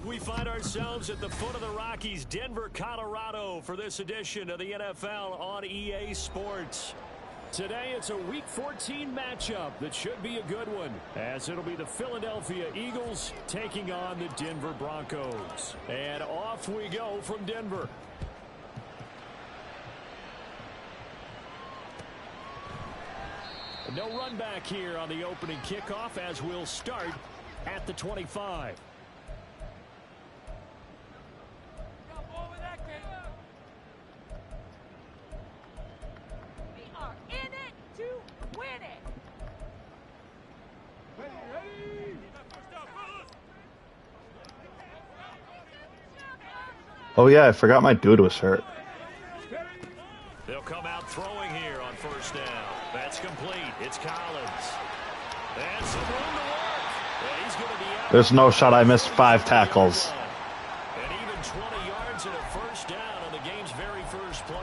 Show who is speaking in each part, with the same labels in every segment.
Speaker 1: We find ourselves at the foot of the Rockies, Denver, Colorado, for this edition of the NFL on EA Sports. Today, it's a Week 14 matchup that should be a good one, as it'll be the Philadelphia Eagles taking on the Denver Broncos. And off we go from Denver. No run back here on the opening kickoff, as we'll start at the 25.
Speaker 2: Oh yeah, I forgot my dude was hurt.
Speaker 1: They'll come out throwing here on first down. That's complete. It's Collins. And some room to work. And he's going to be out.
Speaker 2: There's no shot I missed 5 tackles.
Speaker 1: And even 20 yards and a first down on the game's very first play.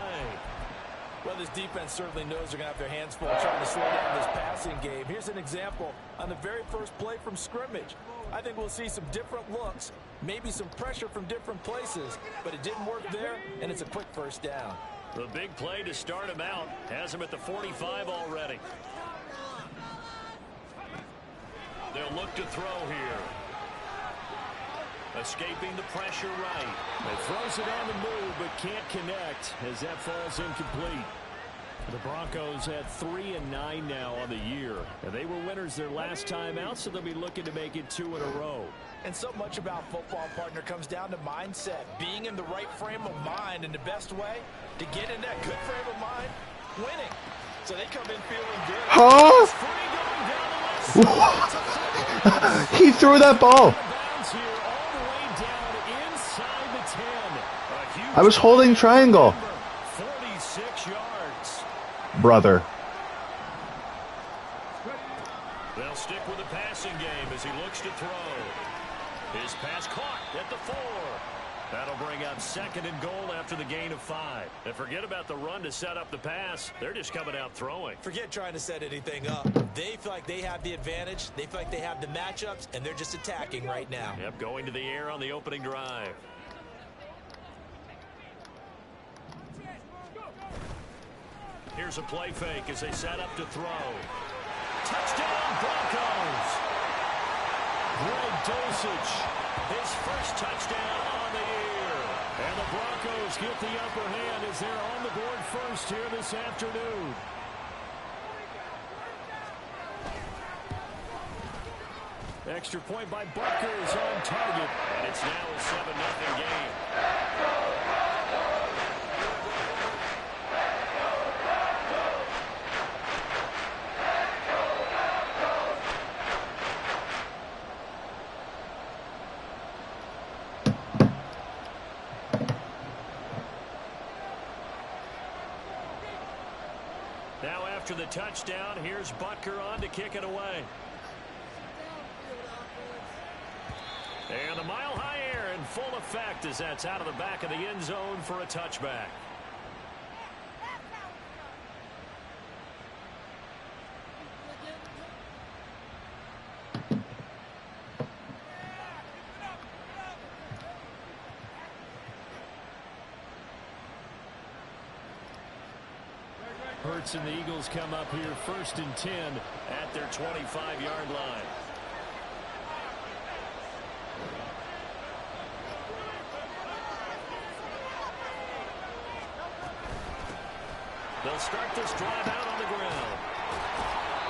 Speaker 3: Well, this defense certainly knows they're going to have their hands full trying to slow down this passing game. Here's an example on the very first play from scrimmage. I think we'll see some different looks, maybe some pressure from different places, but it didn't work there, and it's a quick first down.
Speaker 1: The big play to start him out has him at the 45 already. They'll look to throw here. Escaping the pressure right. It throws it on the move, but can't connect as that falls incomplete. The Broncos had 3-9 now on the year, and they were winners their last time out, so they'll be looking to make it 2 in a row.
Speaker 3: And so much about football, partner, comes down to mindset, being in the right frame of mind, and the best way to get in that good frame of mind, winning. So they come in feeling good.
Speaker 2: Huh? He threw that ball. I was holding triangle.
Speaker 1: 46 yards.
Speaker 2: Brother.
Speaker 1: They'll stick with the passing game as he looks to throw. His pass caught at the 4. That'll bring up 2nd and goal after the gain of 5. And forget about the run to set up the pass. They're just coming out throwing.
Speaker 3: Forget trying to set anything up. They feel like they have the advantage. They feel like they have the matchups, and they're just attacking right now.
Speaker 1: Yep, going to the air on the opening drive. Here's a play fake as they set up to throw. Touchdown, Broncos! Greg Dulcich, his first touchdown on the year. And the Broncos get the upper hand as they're on the board first here this afternoon. Extra point by Butker is on target, and it's now a 7-0 game. Now after the touchdown, here's Butker on to kick it away. And the mile-high air in full effect as that's out of the back of the end zone for a touchback. Hurts and the Eagles come up here 1st and 10 at their 25-yard line. They'll start this drive out on the ground.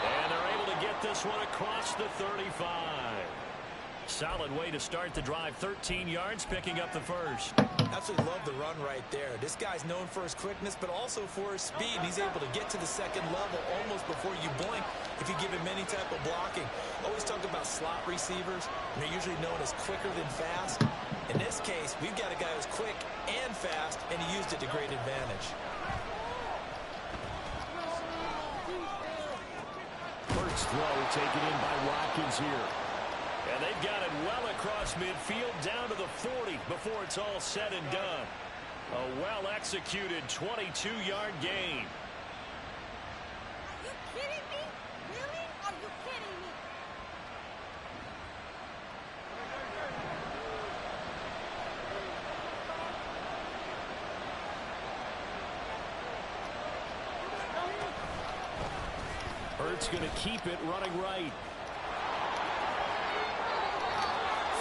Speaker 1: And they're able to get this one across the 35. Solid way to start the drive. 13 yards, picking up the first.
Speaker 3: Absolutely love the run right there. This guy's known for his quickness, but also for his speed. And he's able to get to the second level almost before you blink if you give him any type of blocking. Always talk about slot receivers. They're usually known as quicker than fast. In this case, we've got a guy who's quick and fast, and he used it to great advantage.
Speaker 1: First throw taken in by Watkins here. And they've got it well across midfield down to the 40 before it's all said and done. A well-executed 22-yard gain.
Speaker 4: Are you kidding me? Really? Are you kidding me?
Speaker 1: Hurts going to keep it running right.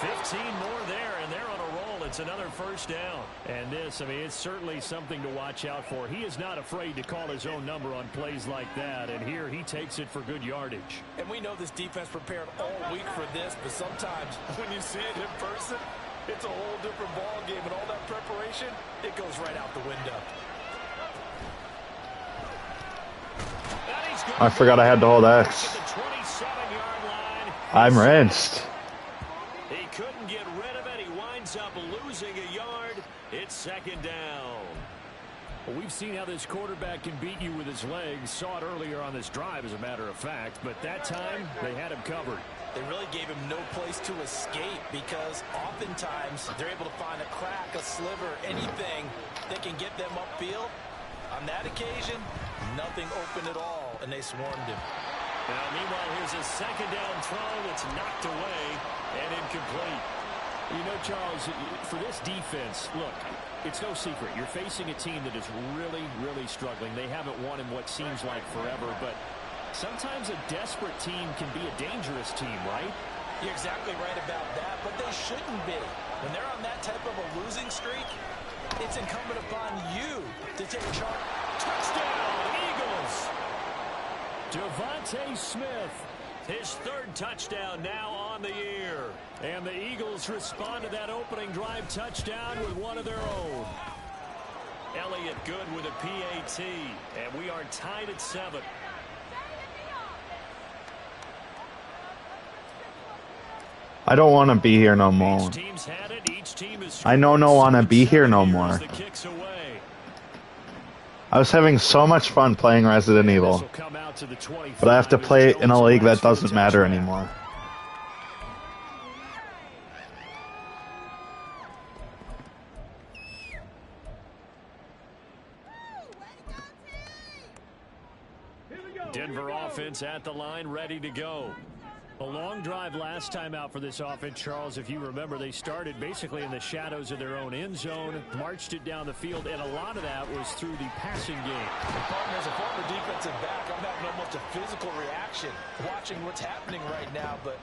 Speaker 1: 15 more there, and they're on a roll. It's another first down. And this, I mean, it's certainly something to watch out for. He is not afraid to call his own number on plays like that, and here he takes it for good yardage.
Speaker 3: And we know this defense prepared all week for this, but sometimes when you see it in person, it's a whole different ball game, and all that preparation, it goes right out the window.
Speaker 2: I forgot I had to hold X. I'm rinsed.
Speaker 1: He couldn't get rid of it. He winds up losing a yard. It's second down. Well, we've seen how this quarterback can beat you with his legs. Saw it earlier on this drive, as a matter of fact. But that time, they had him covered.
Speaker 3: They really gave him no place to escape because oftentimes they're able to find a crack, a sliver, anything that can get them upfield. On that occasion, nothing open at all, and they swarmed him.
Speaker 1: Now, meanwhile, here's a second down throw that's knocked away and incomplete. You know, Charles, for this defense, look, it's no secret. You're facing a team that is really, really struggling. They haven't won in what seems like forever, but sometimes a desperate team can be a dangerous team, right?
Speaker 3: You're exactly right about that, but they shouldn't be. When they're on that type of a losing streak, it's incumbent upon you to take charge.
Speaker 1: Touchdown, Eagles! Devontae Smith, his third touchdown now on the year. And the Eagles respond to that opening drive touchdown with one of their own. Elliott good with a PAT, and we are tied at 7.
Speaker 2: I don't want to be here no more. I no want to be here no more. I was having so much fun playing Resident Evil, but I have to play in a league that doesn't matter anymore.
Speaker 1: Denver offense at the line, ready to go. A long drive last time out for this offense, Charles. If you remember, they started basically in the shadows of their own end zone, marched it down the field, and a lot of that was through the passing game.
Speaker 3: As a former defensive back, I'm having almost a physical reaction watching what's happening right now. But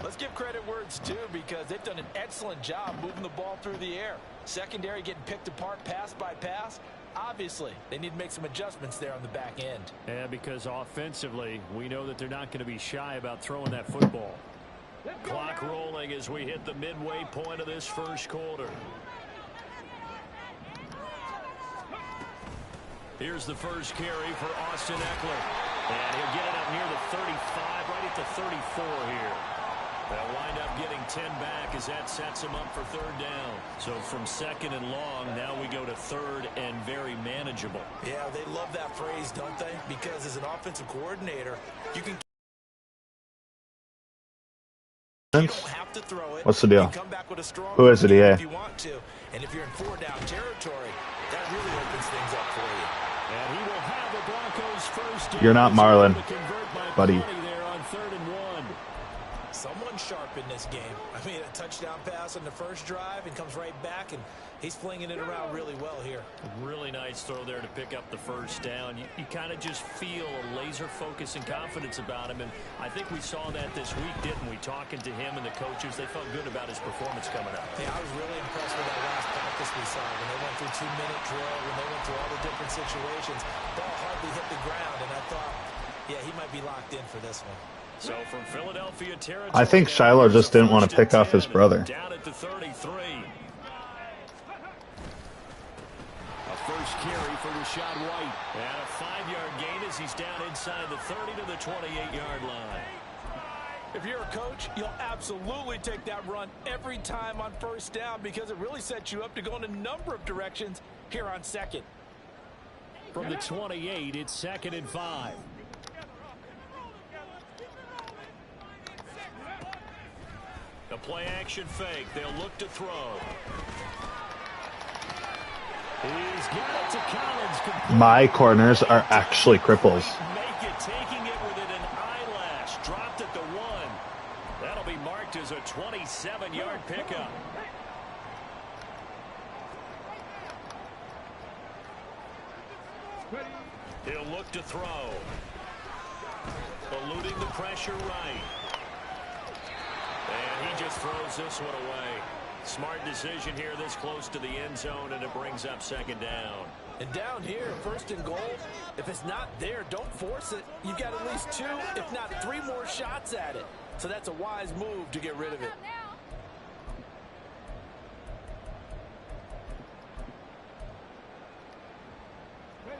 Speaker 3: let's give credit where it's due because they've done an excellent job moving the ball through the air. Secondary getting picked apart pass by pass. Obviously, they need to make some adjustments there on the back end.
Speaker 1: Yeah, because offensively, we know that they're not going to be shy about throwing that football. Clock rolling as we hit the midway point of this first quarter. Here's the first carry for Austin Eckler. And he'll get it up near the 35, right at the 34 here. They'll wind up getting 10 back as that sets him up for third down. So from second and long, now we go to third and very manageable.
Speaker 3: Yeah, they love that phrase, don't they? Because as an offensive coordinator, you can... You don't have to throw it.
Speaker 2: What's the deal?
Speaker 3: You come back with a strong
Speaker 2: Who is it, EA?
Speaker 3: if you want to. And if you're in 4-down territory, that really opens things up for you.
Speaker 1: And he will have the Broncos first down.
Speaker 2: You're not Marlon, buddy.
Speaker 1: There on 3rd and 1.
Speaker 3: Someone sharp in this game. I mean, a touchdown pass on the first drive and comes right back, and he's flinging it around really well here.
Speaker 1: Really nice throw there to pick up the first down. You kind of just feel a laser focus and confidence about him, and I think we saw that this week, didn't we? Talking to him and the coaches, they felt good about his performance coming up.
Speaker 3: Yeah, I was really impressed with that last practice we saw when they went through 2-minute drill, when they went through all the different situations. Ball hardly hit the ground, and I thought, yeah, he might be locked in for this one.
Speaker 1: So from Philadelphia territory,
Speaker 2: I think Shiloh just didn't want to pick off his brother.
Speaker 1: Down at the 33. A first carry for Rashad White. And a 5-yard gain as he's down inside the 30 to the 28-yard line.
Speaker 3: If you're a coach, you'll absolutely take that run every time on first down because it really sets you up to go in a number of directions here on second.
Speaker 1: From the 28, it's 2nd and 5. A play-action fake. They'll look to throw. He's got it to Collins.
Speaker 2: My corners are actually cripples.
Speaker 1: Make it, taking it within an eyelash. Dropped at the 1. That'll be marked as a 27-yard pickup. He'll look to throw. Eluding the pressure right. And he just throws this one away. Smart decision here this close to the end zone, and it brings up second down.
Speaker 3: And down here, first and goal, if it's not there, don't force it. You've got at least 2, if not 3 more shots at it. So that's a wise move to get rid of it.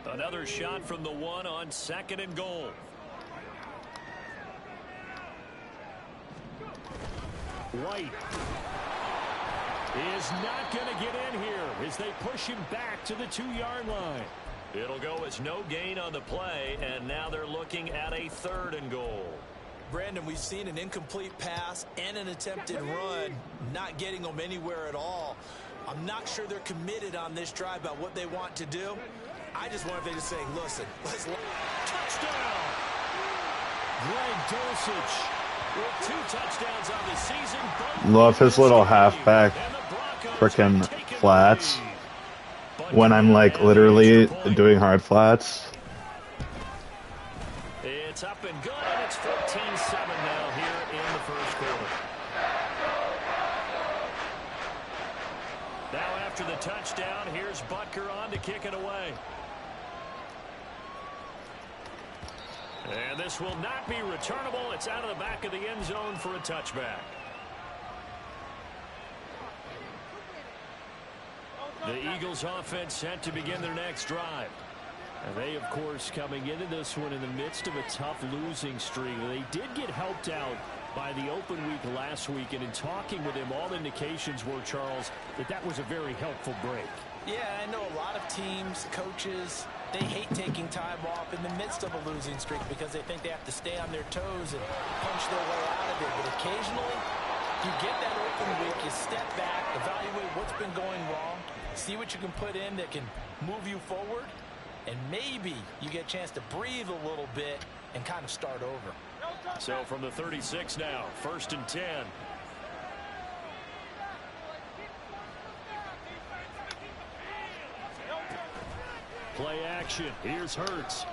Speaker 1: Another shot from the 1 on second and goal. White is not going to get in here as they push him back to the 2-yard line. It'll go as no gain on the play, and now they're looking at a third and goal.
Speaker 3: Brandon, we've seen an incomplete pass and an attempted run, not getting them anywhere at all. I'm not sure they're committed on this drive about what they want to do. I just wonder if they just say, listen, let's...
Speaker 1: Touchdown! Greg Dulcich with 2 touchdowns on the season.
Speaker 2: Love his little halfback frickin' flats when I'm like literally doing hard flats.
Speaker 1: It's up and good, and it's 14-7 now here in the first quarter. Now after the touchdown, here's Butker on to kick it away. And this will not be returnable. It's out of the back of the end zone for a touchback. The Eagles offense set to begin their next drive. And they, of course, coming into this one in the midst of a tough losing streak. They did get helped out by the open week last week. And in talking with him, all indications were, Charles, that was a very helpful break.
Speaker 3: Yeah, I know a lot of teams, coaches, they hate taking time off in the midst of a losing streak because they think they have to stay on their toes and punch their way out of it. But occasionally, you get that open week, you step back, evaluate what's been going wrong, see what you can put in that can move you forward, and maybe you get a chance to breathe a little bit and kind of start over.
Speaker 1: So from the 36 now, 1st and 10. Play action. Here's Hurts.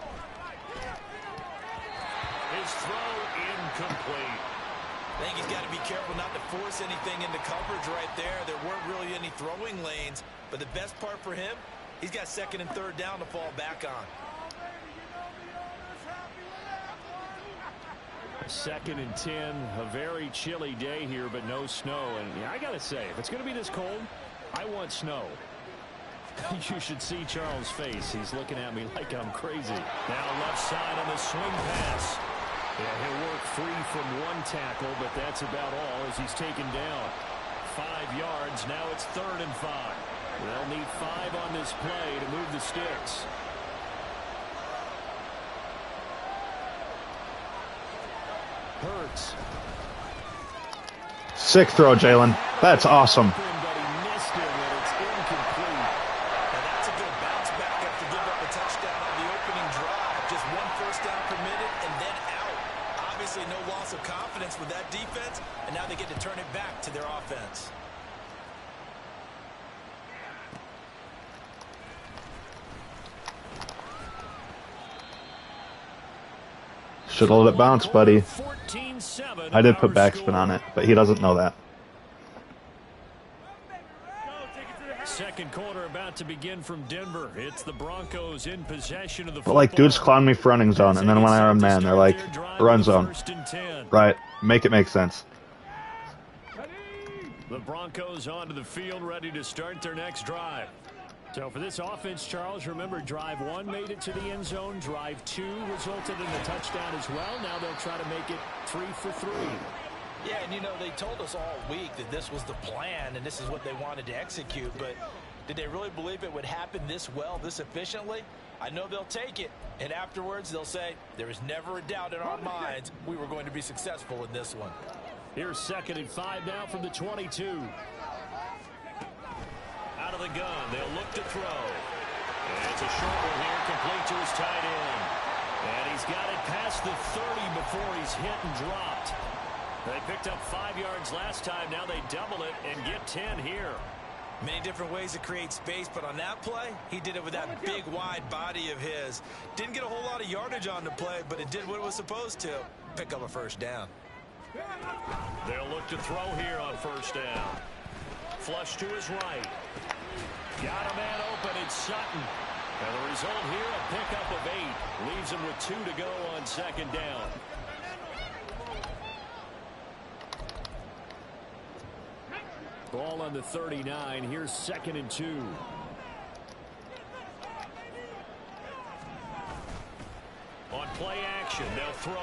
Speaker 1: His throw incomplete.
Speaker 3: I think he's got to be careful not to force anything into coverage right there. There weren't really any throwing lanes, but the best part for him, he's got 2nd and 3rd down to fall back on.
Speaker 1: 2nd and 10, a very chilly day here, but no snow. And yeah, I got to say, if it's going to be this cold, I want snow. You should see Charles' face. He's looking at me like I'm crazy. Now left side on the swing pass. Yeah, he'll work free from one tackle, but that's about all as he's taken down. 5 yards. Now it's 3rd and 5. They'll need 5 on this play to move the sticks. Hurts.
Speaker 2: Sick throw, Jalen. That's awesome.
Speaker 3: No loss of confidence with that defense, and now they get to turn it back to their offense.
Speaker 2: Should have let it bounce, buddy. I did put backspin on it, but he doesn't know that.
Speaker 1: Second quarter about to begin from Denver. It's the Broncos in possession of the football.
Speaker 2: But like dudes clown me for running zone, and then when I run man, they're like, run zone. Right. Make it make sense.
Speaker 1: The Broncos onto the field, ready to start their next drive. So for this offense, Charles, remember drive 1 made it to the end zone. Drive 2 resulted in a touchdown as well. Now they'll try to make it 3 for 3.
Speaker 3: Yeah, and you know, they told us all week that this was the plan and this is what they wanted to execute, but did they really believe it would happen this well, this efficiently? I know they'll take it, and afterwards they'll say, there is never a doubt in our minds we were going to be successful in this one.
Speaker 1: Here's 2nd and 5 now from the 22. Out of the gun, they'll look to throw. And it's a short one here, complete to his tight end. And he's got it past the 30 before he's hit and dropped. They picked up 5 yards last time. Now they double it and get 10 here.
Speaker 3: Many different ways to create space, but on that play, he did it with that big, wide body of his. Didn't get a whole lot of yardage on the play, but it did what it was supposed to. Pick up a first down.
Speaker 1: They'll look to throw here on first down. Flush to his right. Got a man open, it's Sutton. And the result here, a pickup of 8. Leaves him with 2 to go on second down. Ball on the 39. Here's 2nd and 2. On play action, they'll throw.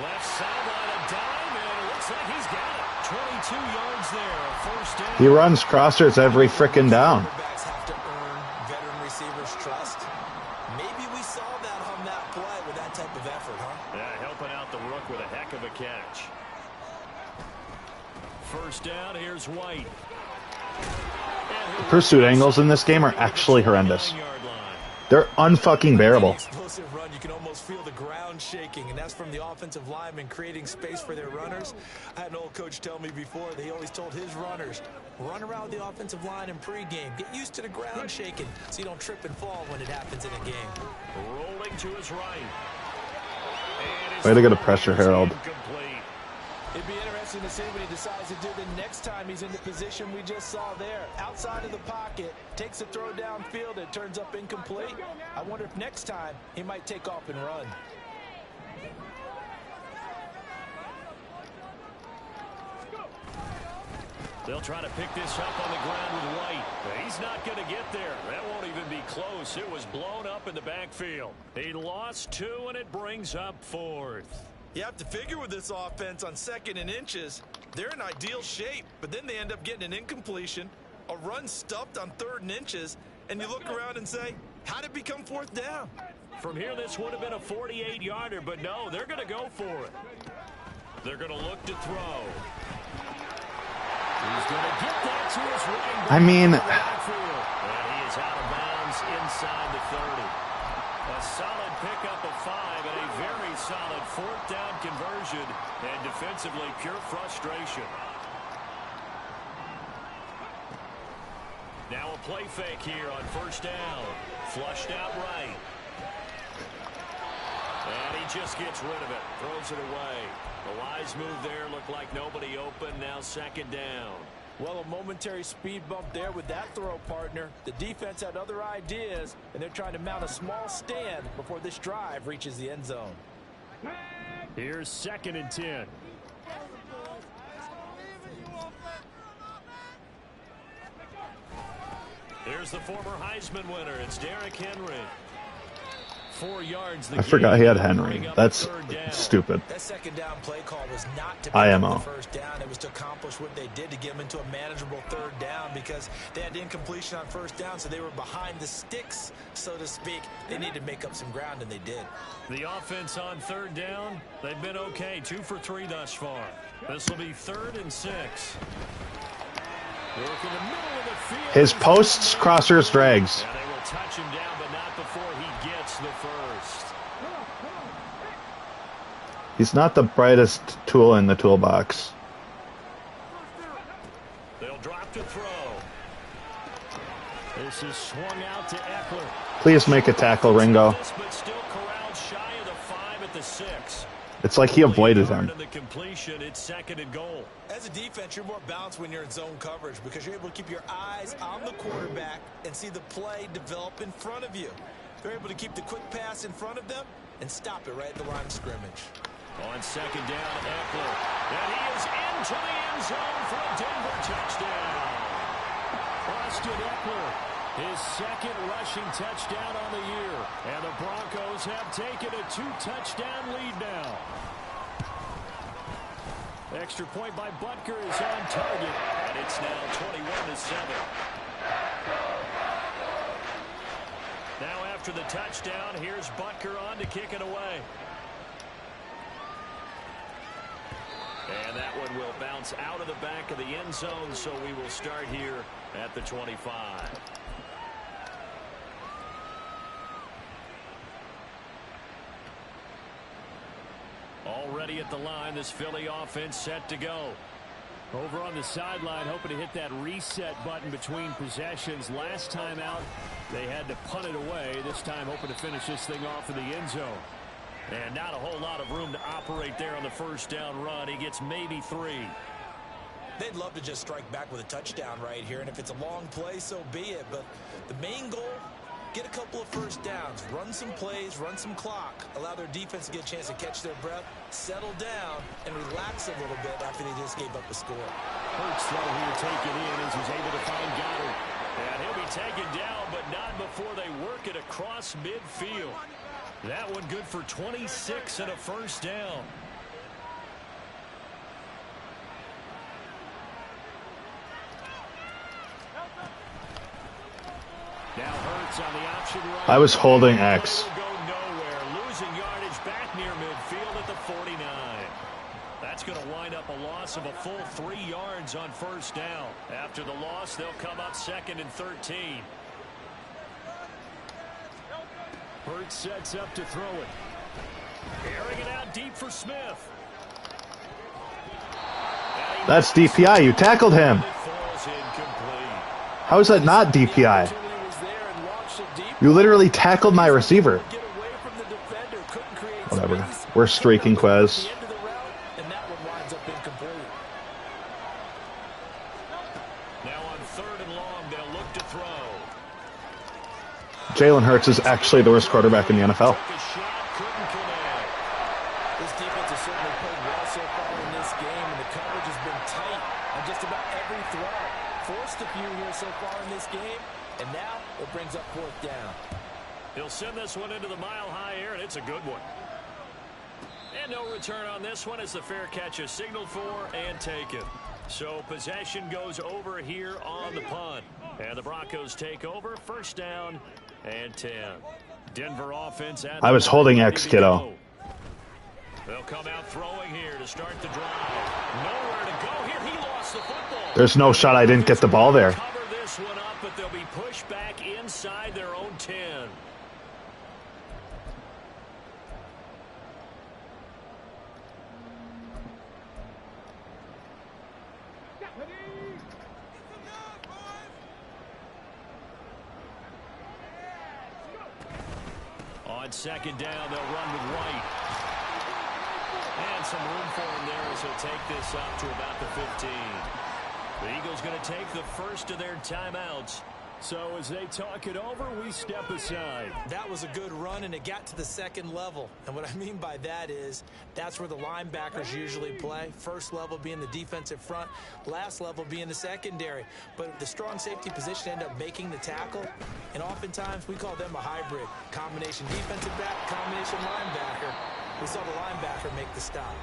Speaker 1: Left sideline, a dime, and it looks like he's got it. 22 yards there, a first down.
Speaker 2: He runs crossers every frickin' down.
Speaker 3: Quarterbacks have to earn veteran receivers' trust. Maybe we saw that on that play with that type of effort, huh?
Speaker 1: Yeah, helping out the rook with a heck of a catch. First down, here's White.
Speaker 2: Pursuit angles in this game are actually horrendous. They're unfucking bearable.
Speaker 3: Explosive run, you can almost feel the ground shaking, and that's from the offensive linemen creating space for their runners. I had an old coach tell me before that he always told his runners, run around the offensive line in pregame. Get used to the ground shaking so you don't trip and fall when it happens in a game.
Speaker 1: Rolling to his right.
Speaker 2: Way to get a pressure, Harold.
Speaker 3: It'd be interesting to see what he decides to do the next time he's in the position we just saw there. Outside of the pocket, takes a throw downfield, it turns up incomplete. I wonder if next time he might take off and run.
Speaker 1: They'll try to pick this up on the ground with White. He's not going to get there. That won't even be close. It was blown up in the backfield. He lost 2, and it brings up 4th.
Speaker 3: You have to figure with this offense on 2nd and inches, they're in ideal shape, but then they end up getting an incompletion, a run stuffed on 3rd and inches, and you look around and say, how did it become 4th down?
Speaker 1: From here, this would have been a 48-yarder, but no, they're going to go for it. They're going to look to throw. He's going to get that to his right.
Speaker 2: I mean,
Speaker 1: And he is out of bounds inside the 30. A solid pickup of 5 and a very solid 4th down conversion, and defensively pure frustration. Now a play fake here on first down. Flushed out right. And he just gets rid of it. Throws it away. A wise move there. Looked like nobody open. Now 2nd down.
Speaker 3: Well, a momentary speed bump there with that throw, partner. The defense had other ideas, and they're trying to mount a small stand before this drive reaches the end zone.
Speaker 1: Here's 2nd and 10. Here's the former Heisman winner. It's Derrick Henry. 4 yards.
Speaker 2: I forgot he had Henry. That's stupid.
Speaker 3: That 2nd down play call was not to pick
Speaker 2: IMO.
Speaker 3: up the first down. It was to accomplish what they did to get them into a manageable 3rd down because they had incompletion on first down, so they were behind the sticks, so to speak. They needed to make up some ground, and they did.
Speaker 1: The offense on 3rd down, they've been okay. 2 for 3 thus far. This will be 3rd and 6. Work in the middle of the field.
Speaker 2: His posts, crossers, drags.
Speaker 1: And they will touch him down, but not before he gets the first.
Speaker 2: He's not the brightest tool in the toolbox.
Speaker 1: They'll drop to throw. This is swung out to Eckler.
Speaker 2: Please make a tackle, Ringo.
Speaker 1: But still corralled shy of the 5 at the 6.
Speaker 2: It's like he avoided him.
Speaker 1: The completion, it's 2nd and goal.
Speaker 3: As a defense, you're more balanced when you're in zone coverage because you're able to keep your eyes on the quarterback and see the play develop in front of you. They're able to keep the quick pass in front of them and stop it right at the line of scrimmage.
Speaker 1: On 2nd down, Eckler. And he is into the end zone for a Denver touchdown. Austin Eckler, his 2nd rushing touchdown on the year. And the Broncos have taken a 2-touchdown lead now. Extra point by Butker is on target. And it's now 21-7. Now after the touchdown, here's Butker on to kick it away. And that one will bounce out of the back of the end zone, so we will start here at the 25. Already at the line, this Philly offense set to go. Over on the sideline, hoping to hit that reset button between possessions. Last time out, they had to punt it away. This time, hoping to finish this thing off in the end zone. And not a whole lot of room to operate there on the first down run. He gets maybe 3.
Speaker 3: They'd love to just strike back with a touchdown right here, and if it's a long play, so be it. But the main goal, get a couple of first downs, run some plays, run some clock, allow their defense to get a chance to catch their breath, settle down, and relax a little bit after they just gave up a score.
Speaker 1: Hurts throw here taken in as he's able to find Goddard. And he'll be taken down, but not before they work it across midfield. That one good for 26 and a first down. Now Hurts on the option run.
Speaker 2: I was holding X.
Speaker 1: Go nowhere, losing yardage back near midfield at the 49. That's going to wind up a loss of a full 3 yards on first down. After the loss, they'll come up 2nd and 13. Hurts sets up to throw it. Airing it out deep for Smith.
Speaker 2: That's DPI. You tackled him. How is that not DPI? You literally tackled my receiver. Whatever. We're streaking, Quez.
Speaker 1: Now on 3rd and long, they'll look to throw.
Speaker 2: Jalen Hurts is actually the worst quarterback in the NFL.
Speaker 3: This defense has certainly played well so far in this game, and the coverage has been tight on just about every throw. Forced a few here so far in this game, and now it brings up 4th down.
Speaker 1: He'll send this one into the mile-high air, and it's a good one. And no return on this one as the fair catch is signaled for and taken. So possession goes over here on the punt. And the Broncos take over, first down and 10. Denver offense.
Speaker 2: I was holding X, kiddo.
Speaker 1: They'll come out throwing here to start the drive. Nowhere to go here. He lost the football.
Speaker 2: There's no shot I didn't get the ball there.
Speaker 1: Cover this one up, but they'll be pushed back inside their own 10. On 2nd down, they'll run with White. And some room for him there as he'll take this up to about the 15. The Eagles going to take the first of their timeouts. So as they talk it over, we step aside.
Speaker 3: That was a good run, and it got to the 2nd level. And what I mean by that is that's where the linebackers usually play. First level being the defensive front, last level being the secondary. But the strong safety position end up making the tackle, and oftentimes we call them a hybrid. Combination defensive back, combination linebacker. We saw the linebacker make the stop.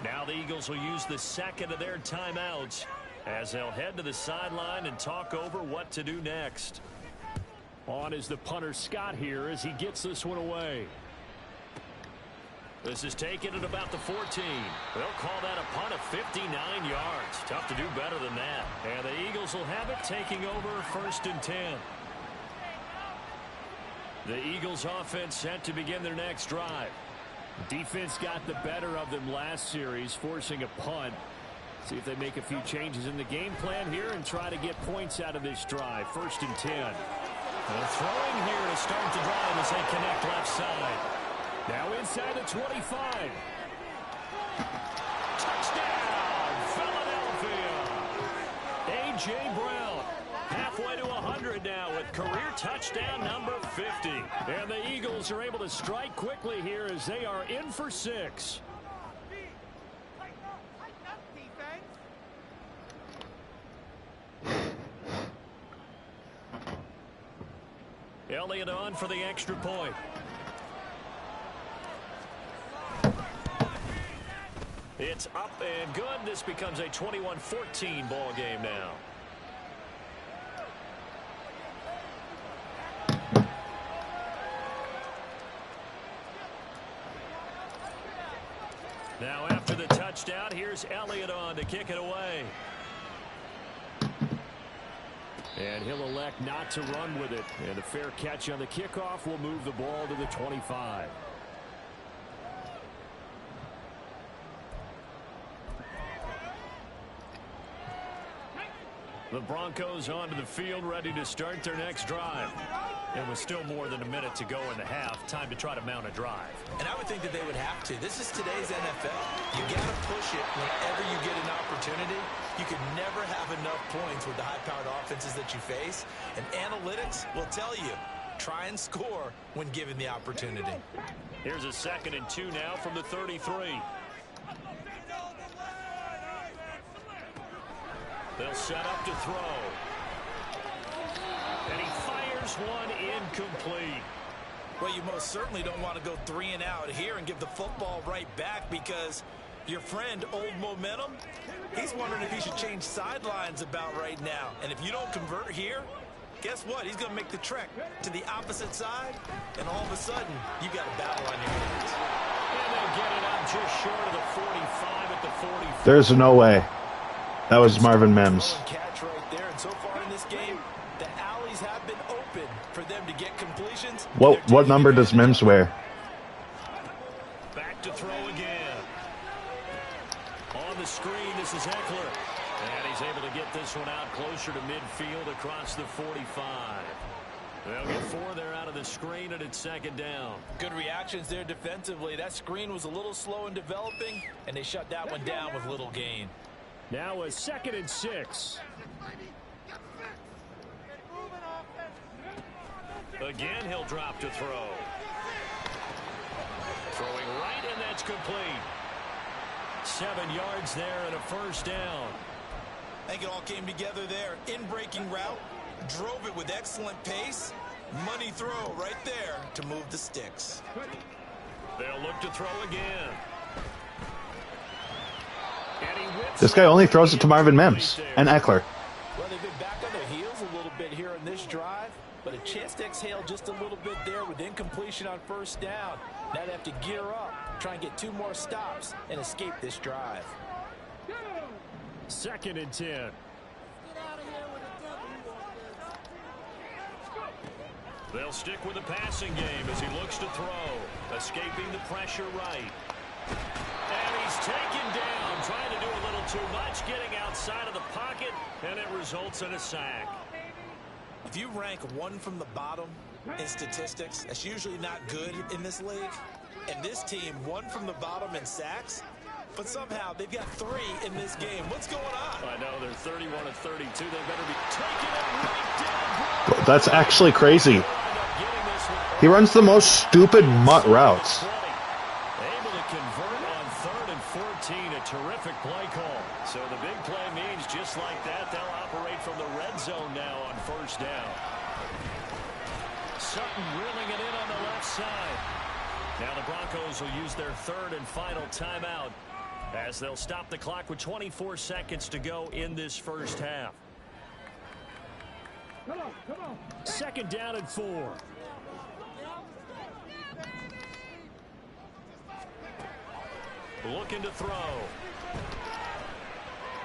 Speaker 1: Now the Eagles will use the 2nd of their timeouts as they'll head to the sideline and talk over what to do next. On is the punter Scott here as he gets this one away. This is taken at about the 14. They'll call that a punt of 59 yards. Tough to do better than that. And the Eagles will have it taking over 1st and 10. The Eagles offense set to begin their next drive. Defense got the better of them last series, forcing a punt. See if they make a few changes in the game plan here and try to get points out of this drive. 1st and 10. And throwing here to start the drive as they connect left side. Now inside the 25. Touchdown, Philadelphia. A.J. Brown halfway to 100 now with career touchdown number 50. And the Eagles are able to strike quickly here as they are in for 6. Elliott on for the extra point. It's up and good. This becomes a 21-14 ball game now. Now after the touchdown, here's Elliott on to kick it away. And he'll elect not to run with it. And a fair catch on the kickoff will move the ball to the 25. The Broncos onto the field, ready to start their next drive. And with still more than a minute to go in the half, time to try to mount a drive.
Speaker 3: And I would think that they would have to. This is today's NFL. You got to push it whenever you get an opportunity. You can never have enough points with the high-powered offenses that you face. And analytics will tell you, try and score when given the opportunity.
Speaker 1: Here's a 2nd and 2 now from the 33. They'll set up to throw. And he fires one incomplete.
Speaker 3: Well, you most certainly don't want to go 3 and out here and give the football right back, because your friend, Old Momentum, he's wondering if he should change sidelines about right now. And if you don't convert here, guess what? He's going to make the trek to the opposite side, and all of a sudden, you got a battle on your hands.
Speaker 1: And they'll get it up just short of the 45 at the 44.
Speaker 2: There's no way. That was Marvin Mims.
Speaker 3: Catch right there. And so far in this game, the alleys have been open for them to get completions.
Speaker 2: What number does Mims wear?
Speaker 1: Back to throw again. On the screen, this is Eckler. And he's able to get this one out closer to midfield across the 45. They'll get 4 there out of the screen, and it's 2nd down.
Speaker 3: Good reactions there defensively. That screen was a little slow in developing, and they shut that one down with little gain.
Speaker 1: Now a 2nd and 6. Again, he'll drop to throw. Throwing right, and that's complete. 7 yards there and a 1st down.
Speaker 3: I think it all came together there. In-breaking route, drove it with excellent pace. Money throw right there to move the sticks.
Speaker 1: They'll look to throw again.
Speaker 2: This guy only throws it to Marvin Mims and Eckler.
Speaker 3: Well, they've been back on their heels a little bit here in this drive, but a chance to exhale just a little bit there with incompletion on 1st down. Now they have to gear up, try and get 2 more stops, and escape this drive.
Speaker 1: 2nd and 10. They'll stick with the passing game as he looks to throw, escaping the pressure right. And he's taken down, trying to do a little too much, getting outside of the pocket, and it results in a sack.
Speaker 3: If you rank 1 from the bottom in statistics, that's usually not good in this league. And this team, 1 from the bottom in sacks, but somehow they've got 3 in this game. What's going on?
Speaker 1: I know, they're 31 of 32. They better be taking it right down.
Speaker 2: That's actually crazy. He runs the most stupid mutt routes.
Speaker 1: Able to convert on 3rd and 14. A terrific play call. So the big play means just like that, they'll operate from the red zone now on 1st down. Sutton reeling it in on the left side. Now the Broncos will use their 3rd and final timeout as they'll stop the clock with 24 seconds to go in this 1st half. 2nd down and 4. Looking to throw.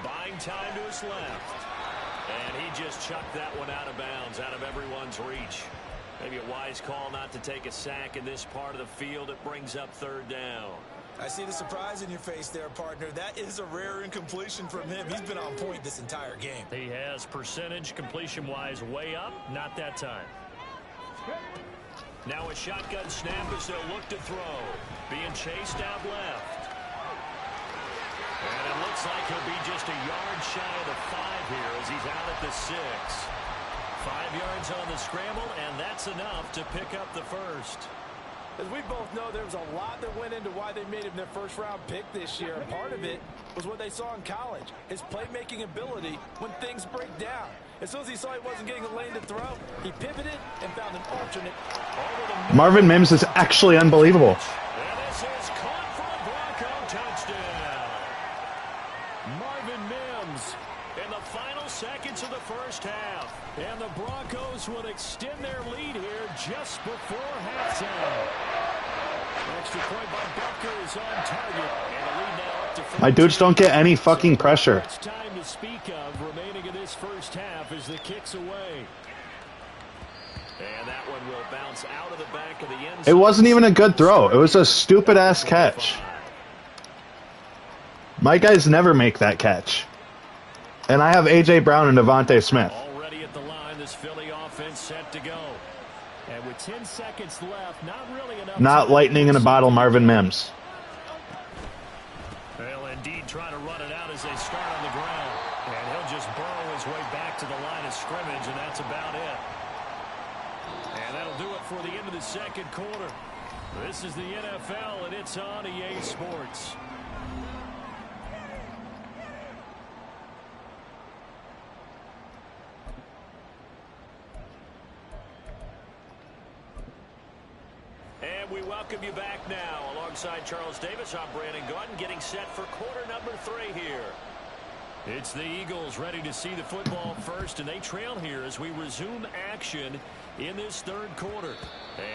Speaker 1: Buying time to his left. And he just chucked that one out of bounds, out of everyone's reach. Maybe a wise call not to take a sack in this part of the field. It brings up 3rd down.
Speaker 3: I see the surprise in your face there, partner. That is a rare incompletion from him. He's been on point this entire game.
Speaker 1: He has percentage completion-wise way up. Not that time. Now a shotgun snap as they'll look to throw. Being chased out left. And it looks like he'll be just a yard shy of the 5 here as he's out at the 6. 5 yards on the scramble, and that's enough to pick up the 1st.
Speaker 3: As we both know, there was a lot that went into why they made him their 1st-round pick this year. And part of it was what they saw in college, his playmaking ability when things break down. As soon as he saw he wasn't getting a lane to throw, he pivoted and found an alternate.
Speaker 2: Marvin Mims is actually unbelievable.
Speaker 1: And this is caught for a Bronco touchdown. Marvin Mims in the final seconds of the 1st half. And the Broncos would extend their lead here just before halftime. Extra point by Butker is on target. And the lead now up to
Speaker 2: My dudes don't get any fucking pressure.
Speaker 1: Much time to speak of remaining in this 1st half as the kick's away. And that one will bounce out of the back of the end zone.
Speaker 2: It wasn't even a good throw. It was a stupid-ass catch. My guys never make that catch. And I have A.J. Brown and Devontae Smith.
Speaker 1: Already at the line, this Philly offense set to go. And with 10 seconds left, not really enough.
Speaker 2: Not lightning in a bottle, Marvin Mims.
Speaker 1: They'll indeed try to run it out as they start on the ground. And he'll just burrow his way back to the line of scrimmage, and that's about it. And that'll do it for the end of the second quarter. This is the NFL, and it's on EA Sports. And we welcome you back now. Alongside Charles Davis, I'm Brandon Gaudin, getting set for quarter number 3 here. It's the Eagles ready to see the football first, and they trail here as we resume action in this third quarter.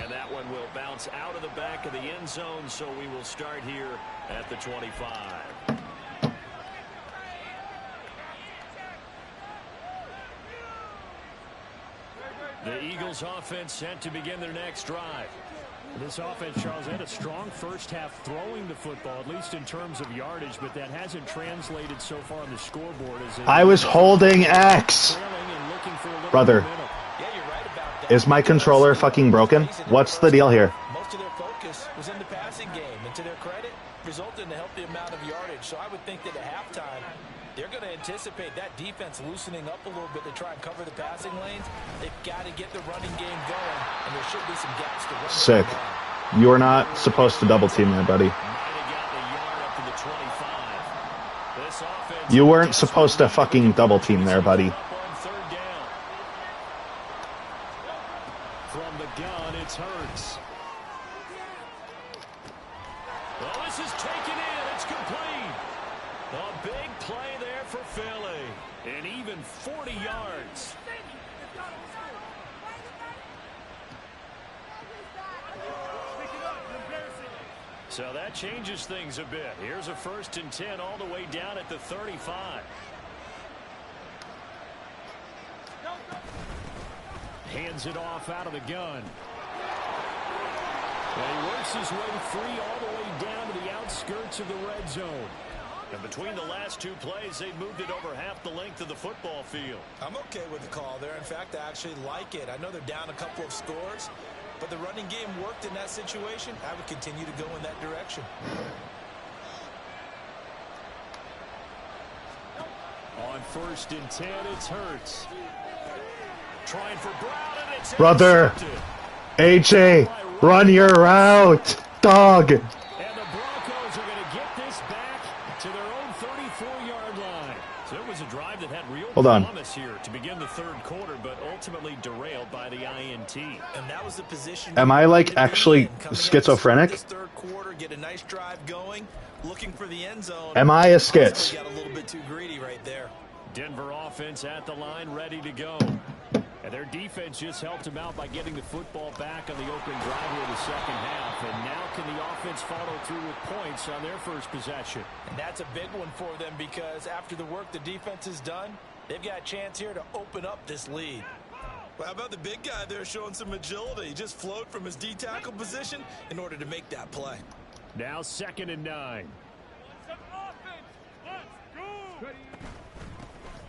Speaker 1: And that one will bounce out of the back of the end zone, so we will start here at the 25. The Eagles offense set to begin their next drive.
Speaker 5: This offense, Charles, had a strong first half throwing the football, at least in terms of yardage, but that hasn't translated so far on the scoreboard.
Speaker 2: I was holding X. Brother,
Speaker 3: Yeah, you're right about that.
Speaker 2: is my controller fucking broken? What's the deal here?
Speaker 3: Most of their focus was in the passing game, and to their credit, resulted in a healthy amount of yardage. So I would think that at halftime, they're going to anticipate that defense loosening up a little bit to try and cover the passing lanes. They've got to get the running game going, and there should be some gaps to run.
Speaker 2: Sick. You are not supposed to double team there, buddy. You weren't supposed to fucking double team there, buddy.
Speaker 1: From the gun, it's Hurts. Well, this is taken in. It's complete. A big play there for Philly. And even 40 yards. So that changes things a bit. Here's a 1st and 10 all the way down at the 35. Hands it off out of the gun. And he works his way free all the way down to the outskirts of the red zone. And between the last 2 plays, they've moved it over half the length of the football field.
Speaker 3: I'm okay with the call there. In fact, I actually like it. I know they're down a couple of scores, but the running game worked in that situation. I would continue to go in that direction.
Speaker 1: On 1st and 10, it's Hurts. Trying for Brown, and it's
Speaker 2: Brother, AJ, run your route, dog.
Speaker 1: And the Broncos are going to get this back to their own 34-yard line. So it was a drive that had real promise here to begin the third quarter, but ultimately derailed by the INT.
Speaker 3: And that was the position.
Speaker 2: Am I like actually schizophrenic?
Speaker 3: This third quarter, get a nice drive going, looking for the end zone.
Speaker 2: Am I a skitz?
Speaker 3: Got a little bit too greedy right there.
Speaker 1: Denver offense at the line, ready to go. And their defense just helped them out by getting the football back on the opening drive of the second half. And now can the offense follow through with points on their first possession?
Speaker 3: And that's a big one for them because after the work the defense has done, they've got a chance here to open up this lead. Well, how about the big guy there showing some agility? He just flowed from his D-tackle position in order to make that play.
Speaker 1: Now 2nd and 9.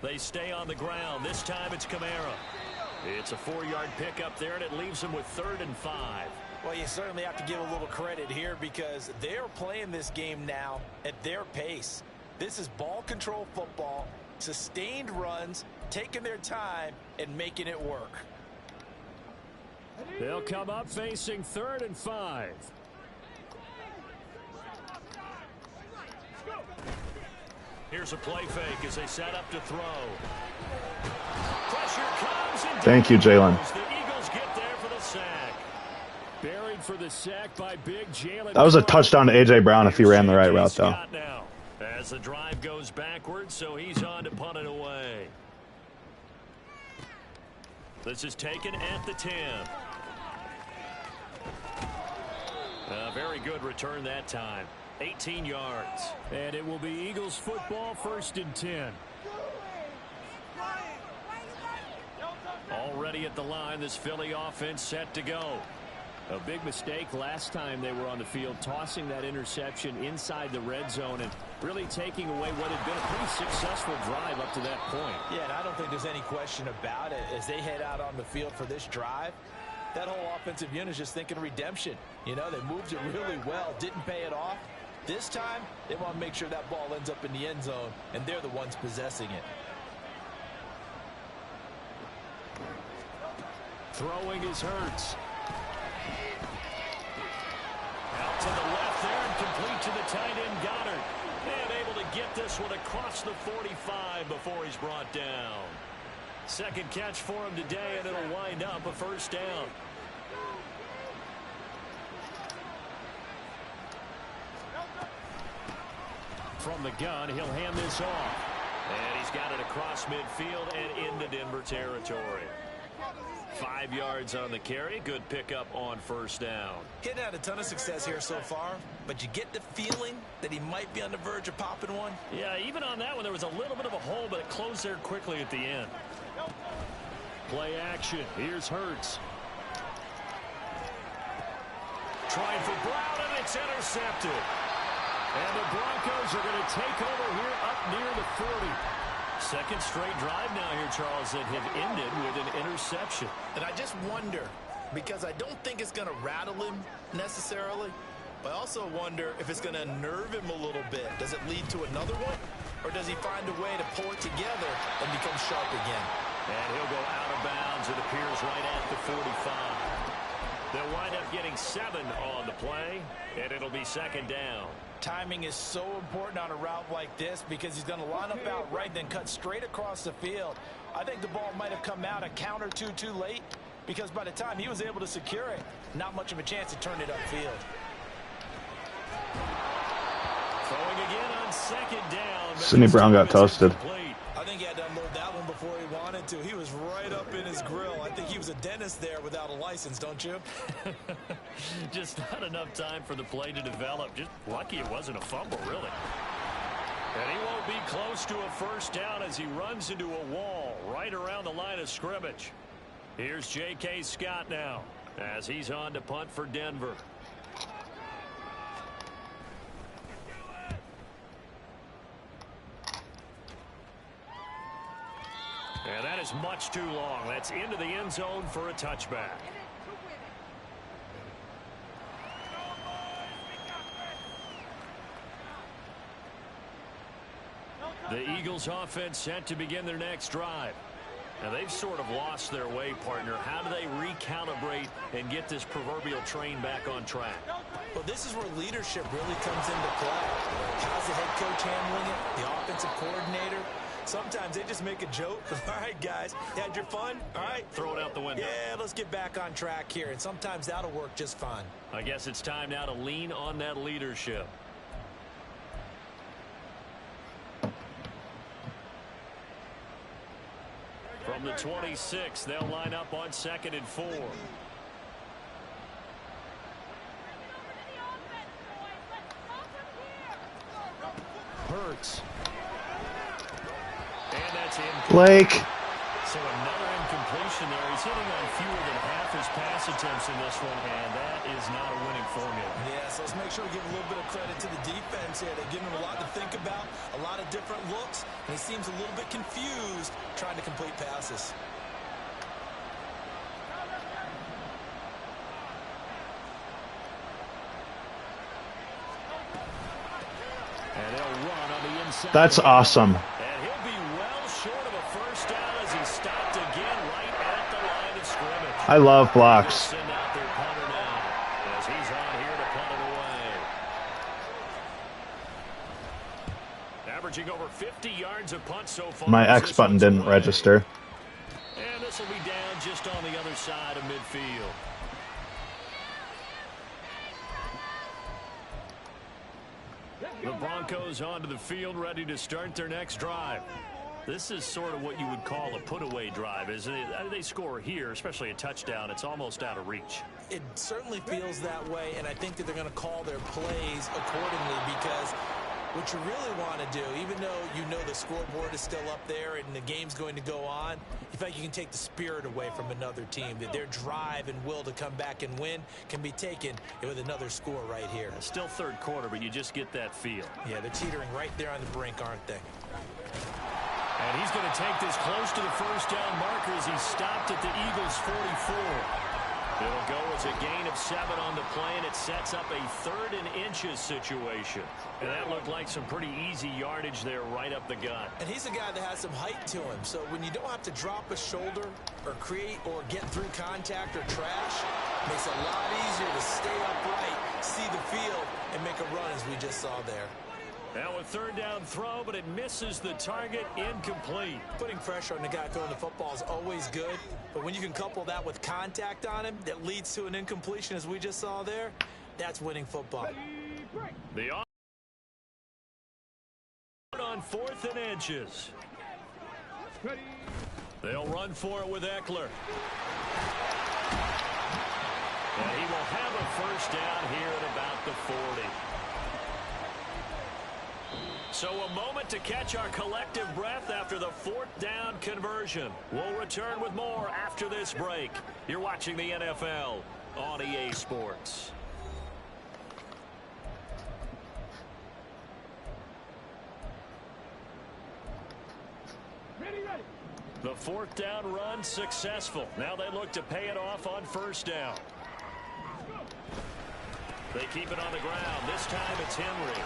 Speaker 1: They stay on the ground. This time it's Kamara. It's a 4-yard pickup there, and it leaves them with 3rd and 5.
Speaker 3: Well, you certainly have to give a little credit here because they're playing this game now at their pace. This is ball control football, sustained runs, taking their time, and making it work.
Speaker 1: They'll come up facing 3rd and 5. Here's a play fake as they set up to throw. Pressure comes and
Speaker 2: Thank you, Jalen.
Speaker 1: the Eagles get there for the sack. Buried for the sack by big Jalen.
Speaker 2: That was a touchdown to A.J. Brown if he ran the right route, though.
Speaker 1: Now, as the drive goes backwards, so he's on to punt it away. This is taken at the 10. A very good return that time. 18 yards.
Speaker 5: And it will be Eagles football, 1st and 10.
Speaker 1: Already at the line, this Philly offense set to go. A big mistake last time they were on the field, tossing that interception inside the red zone and really taking away what had been a pretty successful drive up to that point.
Speaker 3: Yeah, and I don't think there's any question about it. As they head out on the field for this drive, that whole offensive unit is just thinking redemption. You know, they moved it really well, didn't pay it off. This time, they want to make sure that ball ends up in the end zone, and they're the ones possessing it.
Speaker 1: Throwing is Hurts. Out to the left there and complete to the tight end Goddard. And able to get this one across the 45 before he's brought down. Second catch for him today, and it'll wind up a first down. From the gun, he'll hand this off. And he's got it across midfield and into Denver territory. 5 yards on the carry. Good pickup on first down.
Speaker 3: Getting had a ton of success here so far, but you get the feeling that he might be on the verge of popping one.
Speaker 1: Yeah, even on that one, there was a little bit of a hole, but it closed there quickly at the end. Play action. Here's Hurts. Trying for Brown, and it's intercepted. And the Broncos are going to take over here up near the 40. Second straight drive now here, Charles, that have ended with an interception.
Speaker 3: And I just wonder, because I don't think it's going to rattle him necessarily, but I also wonder if it's going to unnerve him a little bit. Does it lead to another one? Or does he find a way to pull it together and become sharp again?
Speaker 1: And he'll go out of bounds. It appears right at the 45. They'll wind up getting 7 on the play, and it'll be second down.
Speaker 3: Timing is so important on a route like this because he's going to line up out right, then cut straight across the field. I think the ball might have come out a count or two too late because by the time he was able to secure it, not much of a chance to turn it upfield.
Speaker 1: Throwing again on second down.
Speaker 2: Sidney Brown got toasted.
Speaker 3: I think he had to unload that one before he wanted to. He was right up in his grill. I think he was a dentist there without a license, don't you?
Speaker 1: Just not enough time for the play to develop. Just lucky it wasn't a fumble, really. And he won't be close to a first down as he runs into a wall right around the line of scrimmage. Here's J.K. Scott now as he's on to punt for Denver. And that is much too long. That's into the end zone for a touchback. The Eagles offense set to begin their next drive. Now they've sort of lost their way, partner. How do they recalibrate and get this proverbial train back on track?
Speaker 3: Well, this is where leadership really comes into play. How's the head coach handling it? The offensive coordinator? Sometimes they just make a joke. All right, guys, you had your fun? All right.
Speaker 1: Throw it out the window.
Speaker 3: Yeah, let's get back on track here. And sometimes that'll work just fine.
Speaker 1: I guess it's time now to lean on that leadership. From the 26, they'll line up on 2nd and 4. Hurts. And that's incomplete.
Speaker 2: Blake.
Speaker 1: So another incompletion there. He's hitting on fewer than half his pass attempts in this one, and that is not a winning formula.
Speaker 3: Yes, let's make sure we give a little bit of credit to the defense here. They've given him a lot to think about, a lot of different looks, and he seems a little bit confused trying to complete passes.
Speaker 1: And they'll run on the inside.
Speaker 2: That's awesome.
Speaker 1: And he'll be well short of a first down as he stopped again right at the line of scrimmage.
Speaker 2: I love blocks.
Speaker 1: Send out their punter now as he's on here to punt it away. Averaging over 50 yards of punt so far.
Speaker 2: My X button didn't register.
Speaker 1: And this will be down just on the other side of midfield. The Broncos onto the field, ready to start their next drive. This is sort of what you would call a put-away drive, isn't it? They score here, especially a touchdown. It's almost out of reach.
Speaker 3: It certainly feels that way, and I think that they're going to call their plays accordingly because What you really want to do, even though you know the scoreboard is still up there and the game's going to go on, you think you can take the spirit away from another team, that their drive and will to come back and win can be taken with another score right here.
Speaker 1: Still third quarter, but you just get that feel.
Speaker 3: Yeah, they're teetering right there on the brink, aren't they?
Speaker 1: And he's going to take this close to the first down marker as he stopped at the Eagles' 44. It'll go as a gain of 7 on the play, and it sets up a 3rd and inches situation. And that looked like some pretty easy yardage there right up the gut.
Speaker 3: And he's a guy that has some height to him, so when you don't have to drop a shoulder or create or get through contact or trash, it makes it a lot easier to stay upright, see the field, and make a run as we just saw there.
Speaker 1: Now a 3rd down throw, but it misses the target, incomplete.
Speaker 3: Putting pressure on the guy throwing the football is always good, but when you can couple that with contact on him that leads to an incompletion as we just saw there, that's winning football.
Speaker 1: The on 4th and inches. They'll run for it with Eckler. And he will have a first down here at about the 40. So a moment to catch our collective breath after the 4th down conversion. We'll return with more after this break. You're watching the NFL on EA Sports. The 4th down run successful. Now they look to pay it off on 1st down. They keep it on the ground. This time it's Henry.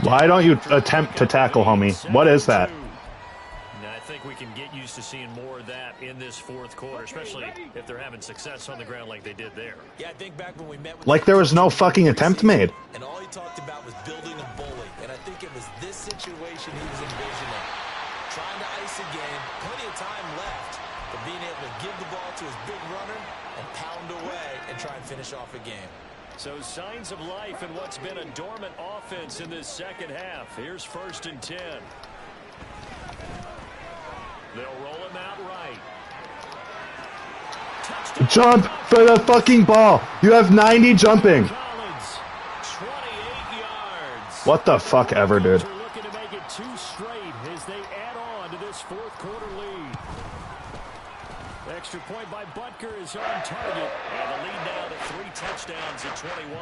Speaker 2: Why don't you attempt to tackle, homie? What is that?
Speaker 1: I think we can get used to seeing more of that in this 4th quarter, especially if they're having success on the ground like they did there.
Speaker 3: Yeah, I think back when we met with
Speaker 2: like there was no fucking attempt made.
Speaker 3: And all he talked about was building a bully. And I think it was this situation he was envisioning. Trying to ice a game, plenty of time left, but being able to give the ball to his big runner and pound away and try and finish off a game.
Speaker 1: So signs of life in what's been a dormant offense in this 2nd half. Here's 1st and 10. They'll roll him out right. Touchdown.
Speaker 2: Jump for the fucking ball. You have 90 jumping.
Speaker 1: Collins, 28 yards.
Speaker 2: What the fuck ever, dude.
Speaker 5: They're looking to make it 2 straight as they add on to this 4th quarter lead. Extra point by Butker is on target.
Speaker 1: And the lead now to 3 touchdowns at 21.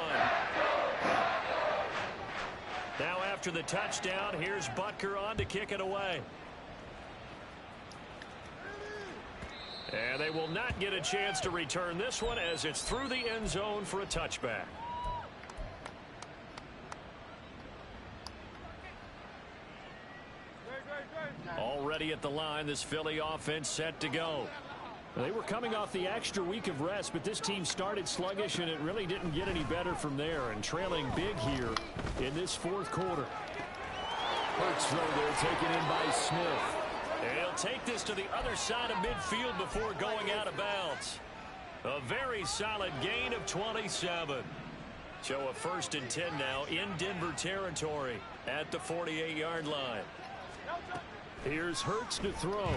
Speaker 1: Now after the touchdown, here's Butker on to kick it away. And they will not get a chance to return this one as it's through the end zone for a touchback. Already at the line, this Philly offense set to go.
Speaker 5: They were coming off the extra week of rest, but this team started sluggish, and it really didn't get any better from there. And trailing big here in this 4th quarter. Hurts throw there, taken in by Smith.
Speaker 1: And he'll take this to the other side of midfield before going out of bounds. A very solid gain of 27. So a 1st and 10 now in Denver territory at the 48-yard line.
Speaker 5: Here's Hurts to throw.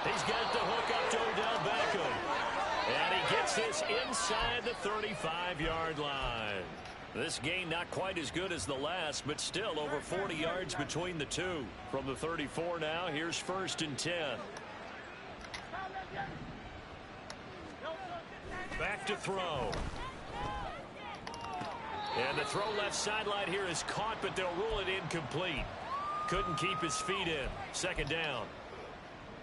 Speaker 1: He's got the hook up to Odell Beckham. And he gets this inside the 35-yard line. This gain not quite as good as the last, but still over 40 yards between the two. From the 34 now, here's 1st and 10. Back to throw. And the throw left sideline here is caught, but they'll rule it incomplete. Couldn't keep his feet in. 2nd down.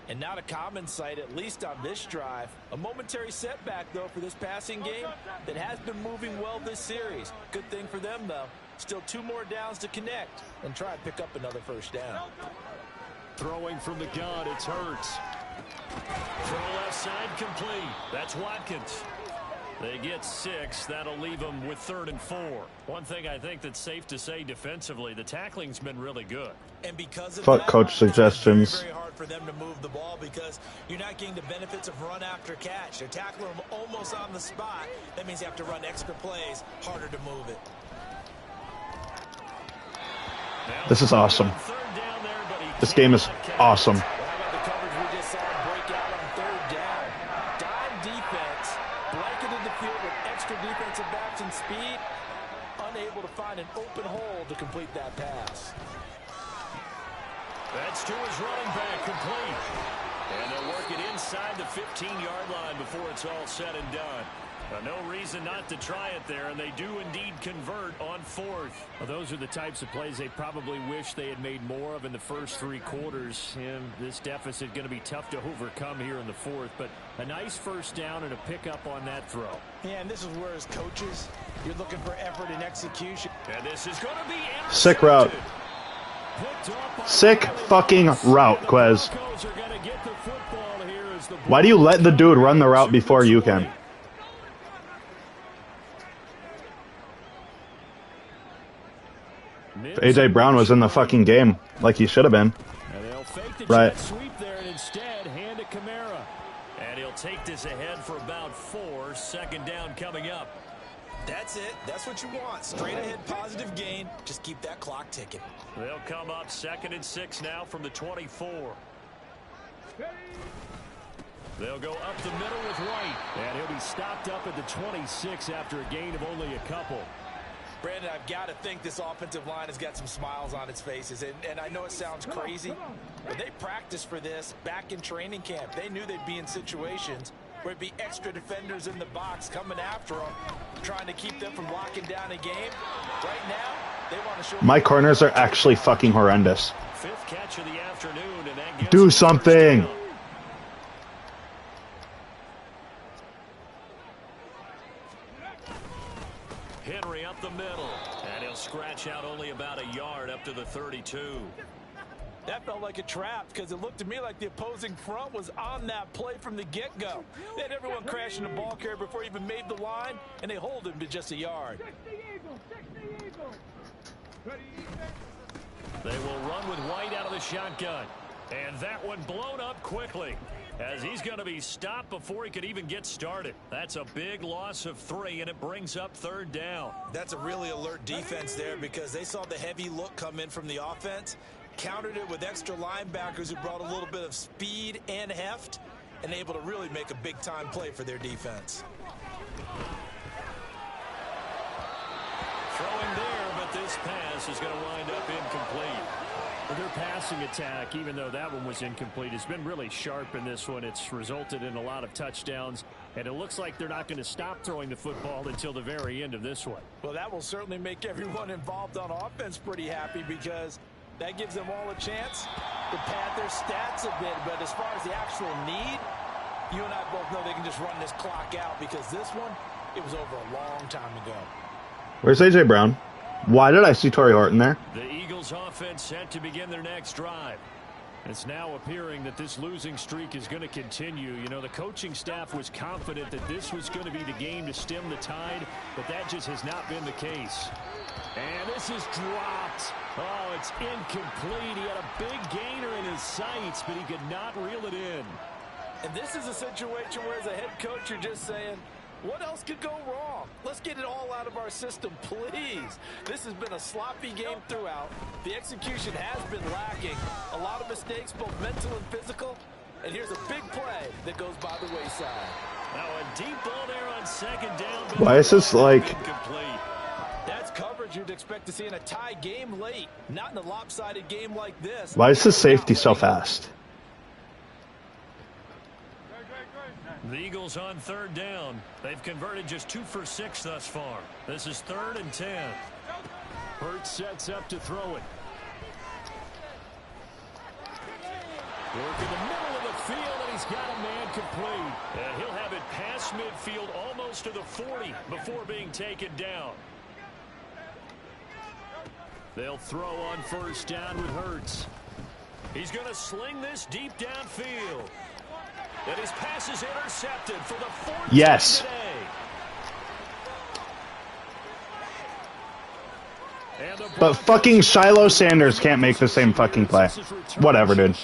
Speaker 3: And not a common sight, at least on this drive. A momentary setback, though, for this passing game that has been moving well this series. Good thing for them, though. Still 2 more downs to connect and try and pick up another 1st down.
Speaker 5: Throwing from the gun, it's Hurts.
Speaker 1: Throw left side complete. That's Watkins. They get 6. That'll leave them with 3rd and 4. One thing I think that's safe to say defensively, the tackling's been really good.
Speaker 3: And because of
Speaker 2: Fuck
Speaker 3: that,
Speaker 2: coach suggestions.
Speaker 3: It's very hard for them to move the ball because you're not getting the benefits of run after catch. They're tackling them almost on the spot. That means you have to run extra plays, harder to move it.
Speaker 2: This is awesome. This game is awesome.
Speaker 3: How about the coverage we just saw break out on 3rd down? Dime defense, blanketed the field with extra defensive backs and speed. unable to find an open hole to complete that pass.
Speaker 1: That's to his running back, complete. And they'll work it inside the 15-yard line before it's all said and done. No reason not to try it there, and they do indeed convert on fourth.
Speaker 5: Well, those are the types of plays they probably wish they had made more of in the first 3 quarters. And this deficit going to be tough to overcome here in the fourth. But a nice first down and a pickup on that throw.
Speaker 3: Yeah, and this is where, as coaches, you're looking for effort and execution.
Speaker 1: And this is going to be
Speaker 2: sick route. Sick fucking route, Quez. Why do you let the dude run the route before you can? If AJ Brown was in the fucking game like he should have been. Right.
Speaker 1: Sweep there and instead hand to Kamara. And he'll take this ahead for about 4. Second down coming up.
Speaker 3: That's it. That's what you want. Straight ahead positive gain. Just keep that clock ticking.
Speaker 1: They'll come up 2nd and 6 now from the 24. They'll go up the middle with White.
Speaker 5: And he'll be stopped up at the 26 after a gain of only a couple.
Speaker 3: Brandon, I've got to think this offensive line has got some smiles on its faces. And I know it sounds crazy, but they practiced for this back in training camp. They knew they'd be in situations where it'd be extra defenders in the box coming after them, trying to keep them from locking down a game. Right now, they want to show...
Speaker 2: My corners are actually fucking horrendous.
Speaker 1: 5th catch of the afternoon, and that gives
Speaker 2: do something.
Speaker 1: Henry up the middle, and he'll scratch out only about a yard up to the 32.
Speaker 3: That felt like a trap because it looked to me like the opposing front was on that play from the get-go. They had everyone crashing the ball carrier before he even made the line, and they hold him to just a yard.
Speaker 1: They will run with White out of the shotgun. And that one blown up quickly as he's going to be stopped before he could even get started. That's a big loss of 3, and it brings up 3rd down.
Speaker 3: That's a really alert defense there because they saw the heavy look come in from the offense, countered it with extra linebackers who brought a little bit of speed and heft, and able to really make a big-time play for their defense.
Speaker 1: Throwing there, but this pass is going to wind up incomplete.
Speaker 5: Their passing attack, even though that one was incomplete, has been really sharp in this one. It's resulted in a lot of touchdowns, and it looks like they're not going to stop throwing the football until the very end of this one.
Speaker 3: Well, that will certainly make everyone involved on offense pretty happy because that gives them all a chance to pad their stats a bit. But as far as the actual need, you and I both know they can just run this clock out because this one, it was over a long time ago.
Speaker 2: Where's AJ Brown? Why did I see Torrey Horton there?
Speaker 1: The Eagles offense set to begin their next drive.
Speaker 5: It's now appearing that this losing streak is going to continue. You know, the coaching staff was confident that this was going to be the game to stem the tide, but that just has not been the case. And this is dropped. Oh, it's incomplete. He had a big gainer in his sights, but he could not reel it in.
Speaker 3: And this is a situation where as a head coach, you're just saying, what else could go wrong? Let's get it all out of our system, please. This has been a sloppy game throughout. The execution has been lacking. A lot of mistakes, both mental and physical. And here's a big play that goes by the wayside.
Speaker 1: Now a deep ball there on 2nd down.
Speaker 2: Why is this like...
Speaker 3: That's coverage you'd expect to see in a tie game late. Not in a lopsided game like this.
Speaker 2: Why is the safety so fast?
Speaker 1: The Eagles on 3rd down. They've converted just 2 for 6 thus far. This is 3rd and 10.
Speaker 5: Hurts sets up to throw it.
Speaker 1: Work in the middle of the field, and he's got a man complete. And he'll have it past midfield almost to the 40 before being taken down. They'll throw on 1st down with Hurts. He's going to sling this deep downfield. And his pass is intercepted for the 4th
Speaker 2: yes.
Speaker 1: time today.
Speaker 2: But fucking Shiloh Sanders can't make the same fucking play. Whatever, dude.